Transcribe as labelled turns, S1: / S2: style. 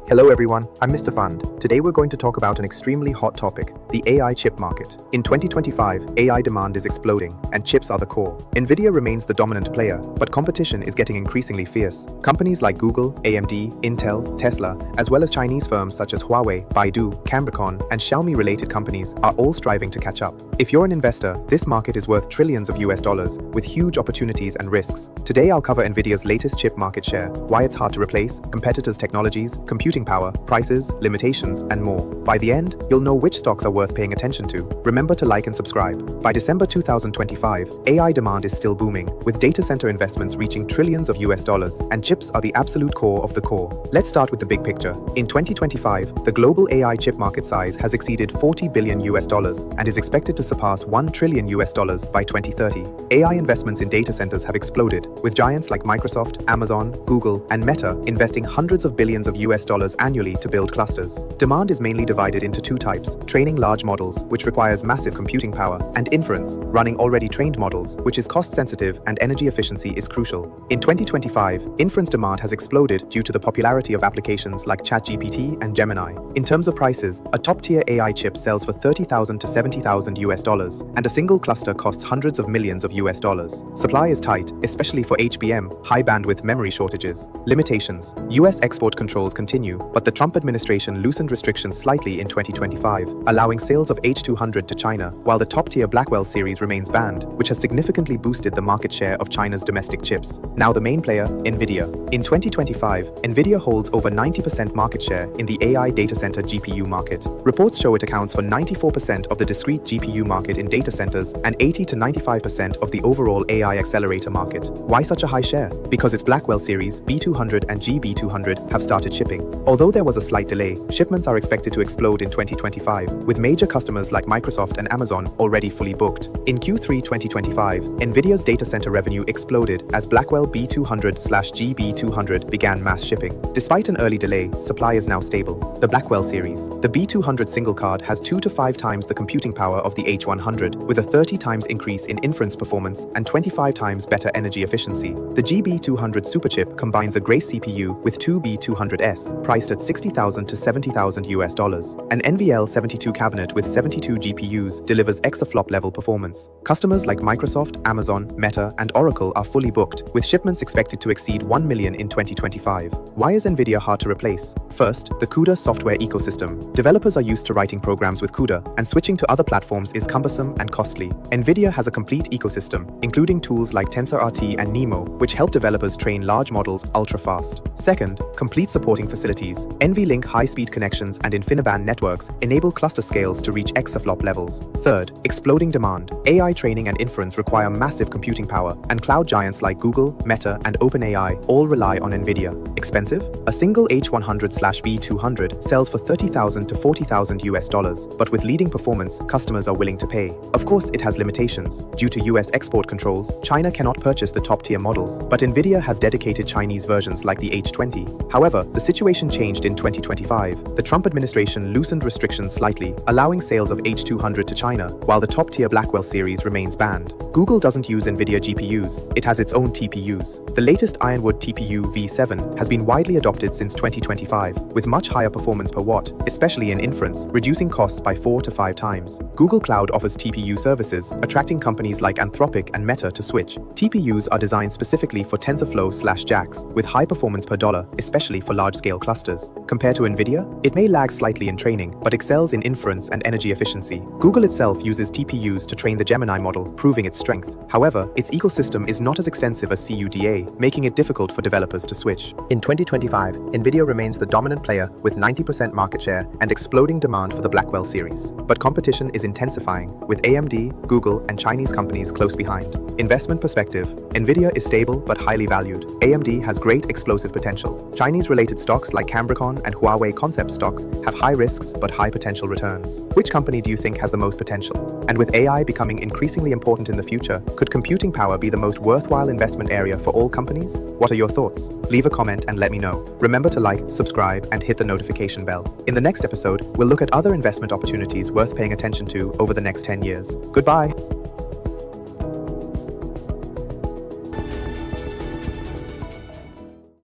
S1: Hello everyone, I'm Mr. Fund. Today we're going to talk about an extremely hot topic, the AI chip market. In 2025, AI demand is exploding, and chips are the core. NVIDIA remains the dominant player, but competition is getting increasingly fierce. Companies like Google, AMD, Intel, Tesla, as well as Chinese firms such as Huawei, Baidu, Cambricon, and Xiaomi-related companies are all striving to catch up. If you're an investor, this market is worth trillions of US dollars, with huge opportunities and risks. Today I'll cover NVIDIA's latest chip market share, why it's hard to replace, competitors' technologies, computing power, prices, limitations, and more. By the end, you'll know which stocks are worth paying attention to. Remember to like and subscribe. By December 2025, AI demand is still booming, with data center investments reaching trillions of US dollars, and chips are the absolute core of the core. Let's start with the big picture. In 2025, the global AI chip market size has exceeded 40 billion US dollars and is expected to surpass 1 trillion US dollars by 2030. AI investments in data centers have exploded, with giants like Microsoft, Amazon, Google, and Meta investing hundreds of billions of US dollars annually to build clusters. Demand is mainly divided into two types: training large models, which requires massive computing power, and inference, running already trained models, which is cost-sensitive and energy efficiency is crucial. In 2025, inference demand has exploded due to the popularity of applications like ChatGPT and Gemini. In terms of prices, a top-tier AI chip sells for $30,000 to $70,000 US dollars, and a single cluster costs hundreds of millions of US dollars. Supply is tight, especially for HBM, high-bandwidth memory shortages. Limitations: US export controls continue, but the Trump administration loosened restrictions slightly in 2025, allowing sales of H200 to China, while the top-tier Blackwell series remains banned, which has significantly boosted the market share of China's domestic chips. Now the main player, NVIDIA. In 2025, NVIDIA holds over 90% market share in the AI data center GPU market. Reports show it accounts for 94% of the discrete GPU market in data centers and 80 to 95% of the overall AI accelerator market. Why such a high share? Because its Blackwell series, B200 and GB200, have started shipping. Although there was a slight delay, shipments are expected to explode in 2025, with major customers like Microsoft and Amazon already fully booked. In Q3 2025, NVIDIA's data center revenue exploded as Blackwell B200/GB200 began mass shipping. Despite an early delay, supply is now stable. The Blackwell series. The B200 single card has 2 to 5 times the computing power of the H100, with a 30 times increase in inference performance and 25 times better energy efficiency. The GB200 superchip combines a Grace CPU with two B200S, priced at $60,000 to $70,000 US dollars. An NVL72 cabinet with 72 GPUs delivers exaflop-level performance. Customers like Microsoft, Amazon, Meta, and Oracle are fully booked, with shipments expected to exceed 1 million in 2025. Why is NVIDIA hard to replace? First, the CUDA software ecosystem. Developers are used to writing programs with CUDA, and switching to other platforms is cumbersome and costly. NVIDIA has a complete ecosystem, including tools like TensorRT and NeMo, which help developers train large models ultra-fast. Second, complete supporting facilities. NVLink high-speed connections and InfiniBand networks enable cluster scales to reach exaflop levels. Third, exploding demand. AI training and inference require massive computing power, and cloud giants like Google, Meta, and OpenAI all rely on NVIDIA. Expensive? A single H100/B200 sells for $30,000 to $40,000 US dollars, but with leading performance, customers are willing to pay. Of course, it has limitations. Due to US export controls, China cannot purchase the top-tier models, but NVIDIA has dedicated Chinese versions like the H20. However, the situation changed in 2025. The Trump administration loosened restrictions slightly, allowing sales of H200 to China, while the top-tier Blackwell series remains banned. Google doesn't use NVIDIA GPUs, it has its own TPUs. The latest Ironwood TPU V7 has been widely adopted since 2025, with much higher performance per watt, especially in inference, reducing costs by 4 to 5 times. Google Cloud offers TPU services, attracting companies like Anthropic and Meta to switch. TPUs are designed specifically for TensorFlow/JAX, with high performance per dollar, especially for large-scale clusters. Compared to NVIDIA, it may lag slightly in training, but excels in inference and energy efficiency. Google itself uses TPUs to train the Gemini model, proving its strength. However, its ecosystem is not as extensive as CUDA, making it difficult for developers to switch. In 2025, NVIDIA remains the dominant player with 90% market share and exploding demand for the Blackwell series. But competition is intensifying, with AMD, Google, and Chinese companies close behind. Investment perspective: NVIDIA is stable but highly valued. AMD has great explosive potential. Chinese-related stocks like Cambricon and Huawei concept stocks have high risks but high potential returns. Which company do you think has the most potential? And with AI becoming increasingly important in the future, could computing power be the most worthwhile investment area for all companies? What are your thoughts? Leave a comment and let me know. Remember to like, subscribe, and hit the notification bell. In the next episode, we'll look at other investment opportunities worth paying attention to over the next 10 years. Goodbye!